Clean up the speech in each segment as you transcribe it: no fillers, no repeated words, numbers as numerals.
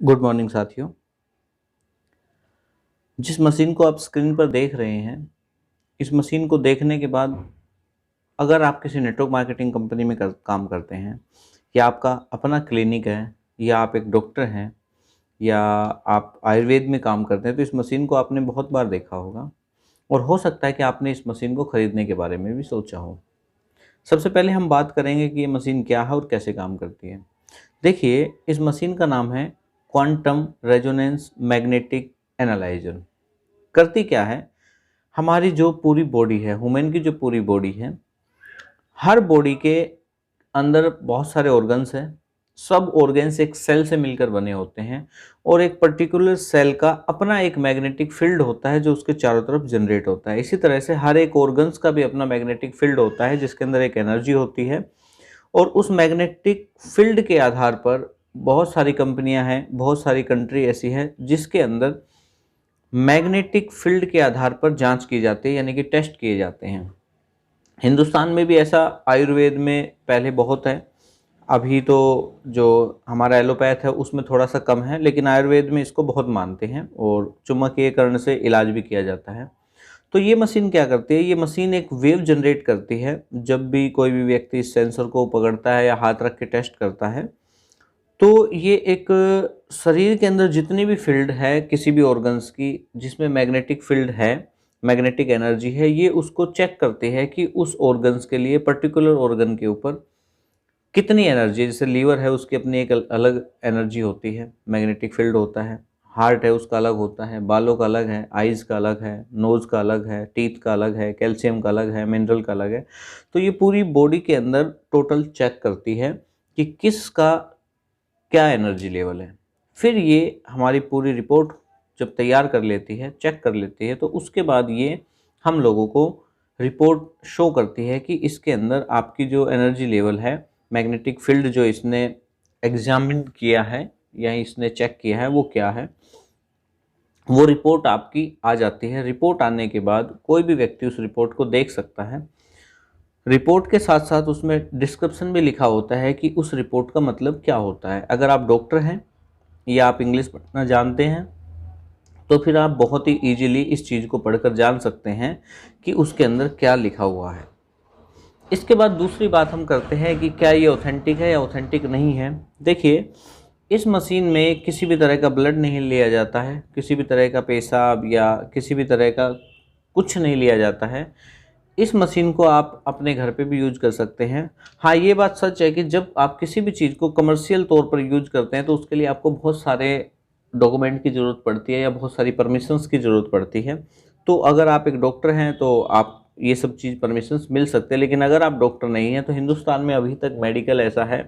Good morning साथियों। जिस machine को आप स्क्रीन पर देख रहे हैं, इस मशीन को देखने के बाद अगर आप किसी नेटवर्क मार्केटिंग कंपनी में काम करते हैं, या आपका अपना क्लिनिक है, या आप एक डॉक्टर हैं, या आप आयुर्वेद में काम करते हैं, तो इस मशीन को आपने बहुत बार देखा होगा और हो सकता है कि आपने इस मशीन को खरीदने के बारे में भी सोचा हो। सबसे पहले हम बात करेंगे कि ये मशीन क्या है और कैसे काम करती है। देखिए, इस मशीन का नाम है क्वांटम रेजोनेंस मैग्नेटिक एनालाइजर। करती क्या है, हमारी जो पूरी बॉडी है, ह्यूमन की जो पूरी बॉडी है, हर बॉडी के अंदर बहुत सारे ऑर्गन्स हैं। सब ऑर्गन्स एक सेल से मिलकर बने होते हैं और एक पर्टिकुलर सेल का अपना एक मैग्नेटिक फील्ड होता है जो उसके चारों तरफ जनरेट होता है। इसी तरह से हर एक ऑर्गन्स का भी अपना मैग्नेटिक फील्ड होता है जिसके अंदर एक एनर्जी होती है, और उस मैग्नेटिक फील्ड के आधार पर बहुत सारी कंपनियां हैं, बहुत सारी कंट्री ऐसी है जिसके अंदर मैग्नेटिक फील्ड के आधार पर जांच की जाती है, यानी कि टेस्ट किए जाते हैं। हिंदुस्तान में भी ऐसा आयुर्वेद में पहले बहुत है, अभी तो जो हमारा एलोपैथ है उसमें थोड़ा सा कम है, लेकिन आयुर्वेद में इसको बहुत मानते हैं और चुम्बकीयकरण से इलाज भी किया जाता है। तो ये मशीन क्या करती है, ये मशीन एक वेव जनरेट करती है। जब भी कोई भी व्यक्ति इस सेंसर को पकड़ता है या हाथ रख के टेस्ट करता है, तो ये एक शरीर के अंदर जितनी भी फील्ड है किसी भी ऑर्गन्स की, जिसमें मैग्नेटिक फील्ड है, मैग्नेटिक एनर्जी है, ये उसको चेक करती है कि उस ऑर्गन्स के लिए, पर्टिकुलर ऑर्गन के ऊपर कितनी एनर्जी है। जैसे लीवर है, उसकी अपनी एक अलग एनर्जी होती है, मैग्नेटिक फील्ड होता है। हार्ट है, उसका अलग होता है। बालों का अलग है, आइज़ का अलग है, नोज़ का अलग है, टीथ का अलग है, कैल्शियम का अलग है, मिनरल का अलग है। तो ये पूरी बॉडी के अंदर टोटल चेक करती है कि किसका क्या एनर्जी लेवल है। फिर ये हमारी पूरी रिपोर्ट जब तैयार कर लेती है, चेक कर लेती है, तो उसके बाद ये हम लोगों को रिपोर्ट शो करती है कि इसके अंदर आपकी जो एनर्जी लेवल है, मैग्नेटिक फील्ड जो इसने एग्जामिन किया है या इसने चेक किया है, वो क्या है। वो रिपोर्ट आपकी आ जाती है। रिपोर्ट आने के बाद कोई भी व्यक्ति उस रिपोर्ट को देख सकता है। रिपोर्ट के साथ साथ उसमें डिस्क्रिप्शन भी लिखा होता है कि उस रिपोर्ट का मतलब क्या होता है। अगर आप डॉक्टर हैं या आप इंग्लिश पढ़ना जानते हैं, तो फिर आप बहुत ही ईजिली इस चीज़ को पढ़कर जान सकते हैं कि उसके अंदर क्या लिखा हुआ है। इसके बाद दूसरी बात हम करते हैं कि क्या ये ऑथेंटिक है या ऑथेंटिक नहीं है। देखिए, इस मशीन में किसी भी तरह का ब्लड नहीं लिया जाता है, किसी भी तरह का पेशाब या किसी भी तरह का कुछ नहीं लिया जाता है। इस मशीन को आप अपने घर पे भी यूज कर सकते हैं। हाँ, ये बात सच है कि जब आप किसी भी चीज़ को कमर्शियल तौर पर यूज करते हैं तो उसके लिए आपको बहुत सारे डॉक्यूमेंट की ज़रूरत पड़ती है या बहुत सारी परमिशंस की ज़रूरत पड़ती है। तो अगर आप एक डॉक्टर हैं तो आप ये सब चीज़ परमिशंस मिल सकते हैं, लेकिन अगर आप डॉक्टर नहीं हैं तो हिंदुस्तान में अभी तक मेडिकल ऐसा है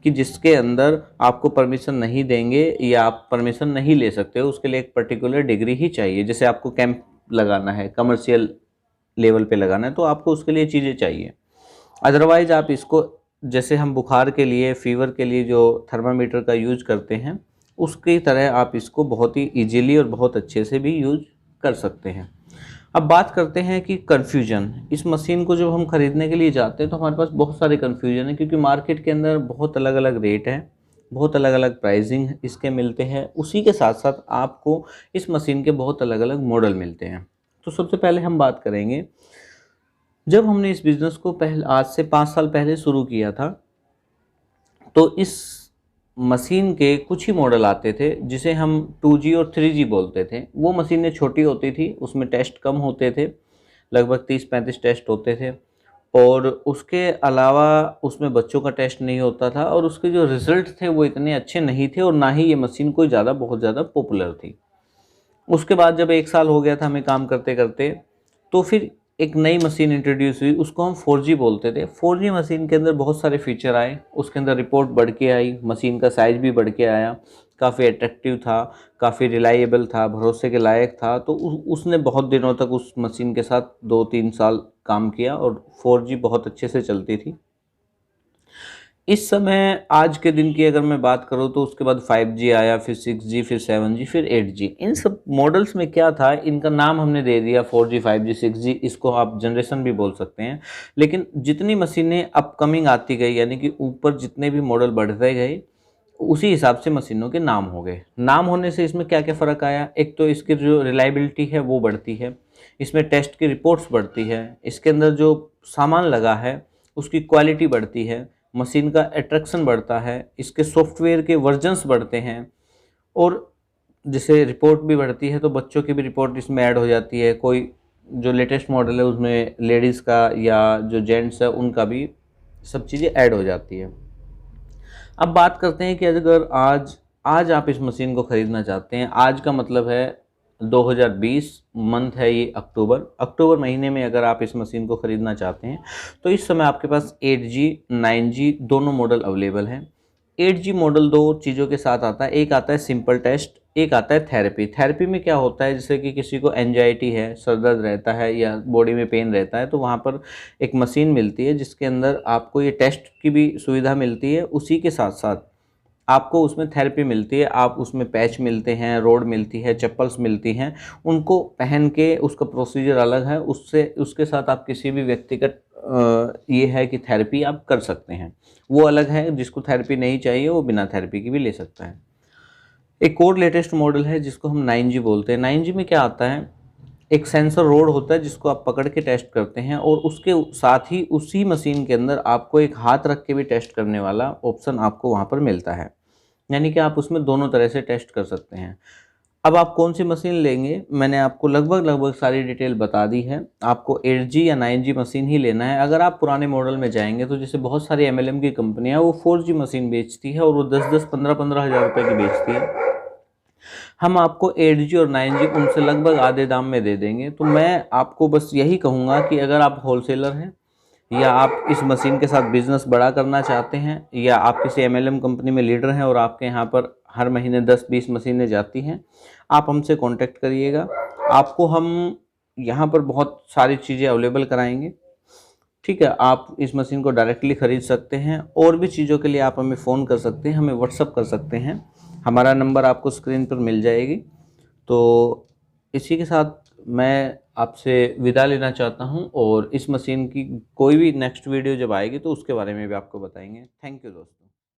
कि जिसके अंदर आपको परमिशन नहीं देंगे या आप परमिशन नहीं ले सकते हो। उसके लिए एक पर्टिकुलर डिग्री ही चाहिए। जैसे आपको कैंप लगाना है, कमर्शियल लेवल पे लगाना है, तो आपको उसके लिए चीज़ें चाहिए। अदरवाइज़ आप इसको, जैसे हम बुखार के लिए, फीवर के लिए जो थर्मामीटर का यूज करते हैं, उसकी तरह आप इसको बहुत ही इजीली और बहुत अच्छे से भी यूज कर सकते हैं। अब बात करते हैं कि कन्फ्यूजन। इस मशीन को जब हम खरीदने के लिए जाते हैं तो हमारे पास बहुत सारे कन्फ्यूजन है, क्योंकि मार्केट के अंदर बहुत अलग अलग रेट हैं, बहुत अलग अलग प्राइसिंग इसके मिलते हैं। उसी के साथ साथ आपको इस मशीन के बहुत अलग अलग मॉडल मिलते हैं। तो सबसे पहले हम बात करेंगे, जब हमने इस बिज़नेस को आज से 5 साल पहले शुरू किया था, तो इस मशीन के कुछ ही मॉडल आते थे जिसे हम 2G और 3G बोलते थे। वो मशीनें छोटी होती थी, उसमें टेस्ट कम होते थे, लगभग 30-35 टेस्ट होते थे, और उसके अलावा उसमें बच्चों का टेस्ट नहीं होता था, और उसके जो रिज़ल्ट थे वो इतने अच्छे नहीं थे, और ना ही ये मशीन कोई बहुत ज़्यादा पॉपुलर थी। उसके बाद जब 1 साल हो गया था हमें काम करते करते, तो फिर एक नई मशीन इंट्रोड्यूस हुई, उसको हम 4G बोलते थे। 4G मशीन के अंदर बहुत सारे फीचर आए, उसके अंदर रिपोर्ट बढ़ के आई, मशीन का साइज़ भी बढ़ के आया, काफ़ी अट्रैक्टिव था, काफ़ी रिलायबल था, भरोसे के लायक था। तो उसने बहुत दिनों तक उस मशीन के साथ 2-3 साल काम किया और 4G बहुत अच्छे से चलती थी। इस समय आज के दिन की अगर मैं बात करूँ तो उसके बाद 5G आया, फिर 6G, फिर 7G, फिर 8G। इन सब मॉडल्स में क्या था, इनका नाम हमने दे दिया 4G, 5G, 6G, इसको आप जनरेशन भी बोल सकते हैं। लेकिन जितनी मशीनें अपकमिंग आती गई, यानी कि ऊपर जितने भी मॉडल बढ़ते गए, उसी हिसाब से मशीनों के नाम हो गए। नाम होने से इसमें क्या क्या फ़र्क आया, एक तो इसकी जो रिलायबिलिटी है वो बढ़ती है, इसमें टेस्ट की रिपोर्ट्स बढ़ती है, इसके अंदर जो सामान लगा है उसकी क्वालिटी बढ़ती है, मशीन का अट्रैक्शन बढ़ता है, इसके सॉफ्टवेयर के वर्जन्स बढ़ते हैं, और जैसे रिपोर्ट भी बढ़ती है तो बच्चों की भी रिपोर्ट इसमें ऐड हो जाती है, कोई जो लेटेस्ट मॉडल है उसमें लेडीज़ का या जो जेंट्स है उनका भी सब चीज़ें ऐड हो जाती है। अब बात करते हैं कि अगर आज आज आप इस मशीन को ख़रीदना चाहते हैं, आज का मतलब है 2020 मंथ है ये अक्टूबर महीने में अगर आप इस मशीन को ख़रीदना चाहते हैं तो इस समय आपके पास 8G 9G दोनों मॉडल अवेलेबल हैं। 8G मॉडल दो चीज़ों के साथ आता है, एक आता है सिंपल टेस्ट, एक आता है थेरेपी। थेरेपी में क्या होता है, जैसे कि किसी को एंजाइटी है, सर दर्द रहता है या बॉडी में पेन रहता है तो वहाँ पर एक मशीन मिलती है जिसके अंदर आपको ये टेस्ट की भी सुविधा मिलती है, उसी के साथ साथ आपको उसमें थेरेपी मिलती है। आप उसमें पैच मिलते हैं, रोड मिलती है, चप्पल्स मिलती हैं, उनको पहन के उसका प्रोसीजर अलग है, उससे उसके साथ आप किसी भी व्यक्तिगत ये है कि थेरेपी आप कर सकते हैं, वो अलग है। जिसको थेरेपी नहीं चाहिए वो बिना थेरेपी की भी ले सकता है। एक और लेटेस्ट मॉडल है जिसको हम 9G बोलते हैं। 9G में क्या आता है, एक सेंसर रोड होता है जिसको आप पकड़ के टेस्ट करते हैं, और उसके साथ ही उसी मशीन के अंदर आपको एक हाथ रख के भी टेस्ट करने वाला ऑप्शन आपको वहाँ पर मिलता है, यानी कि आप उसमें दोनों तरह से टेस्ट कर सकते हैं। अब आप कौन सी मशीन लेंगे, मैंने आपको लगभग सारी डिटेल बता दी है। आपको 8G या 9G मशीन ही लेना है। अगर आप पुराने मॉडल में जाएंगे तो जैसे बहुत सारी MLM की कंपनियां वो 4G मशीन बेचती है और वो 10-10 15-15 हज़ार रुपये की बेचती है। हम आपको 8G और 9G उनसे लगभग आधे दाम में दे देंगे। तो मैं आपको बस यही कहूँगा कि अगर आप होलसेलर हैं या आप इस मशीन के साथ बिजनेस बड़ा करना चाहते हैं या आप किसी MLM कंपनी में लीडर हैं और आपके यहाँ पर हर महीने 10-20 मशीनें जाती हैं, आप हमसे कांटेक्ट करिएगा। आपको हम यहाँ पर बहुत सारी चीज़ें अवेलेबल कराएंगे। ठीक है, आप इस मशीन को डायरेक्टली ख़रीद सकते हैं, और भी चीज़ों के लिए आप हमें फ़ोन कर सकते हैं, हमें व्हाट्सअप कर सकते हैं। हमारा नंबर आपको स्क्रीन पर मिल जाएगी। तो इसी के साथ मैं आपसे विदा लेना चाहता हूं, और इस मशीन की कोई भी नेक्स्ट वीडियो जब आएगी तो उसके बारे में भी आपको बताएंगे। थैंक यू दोस्तों।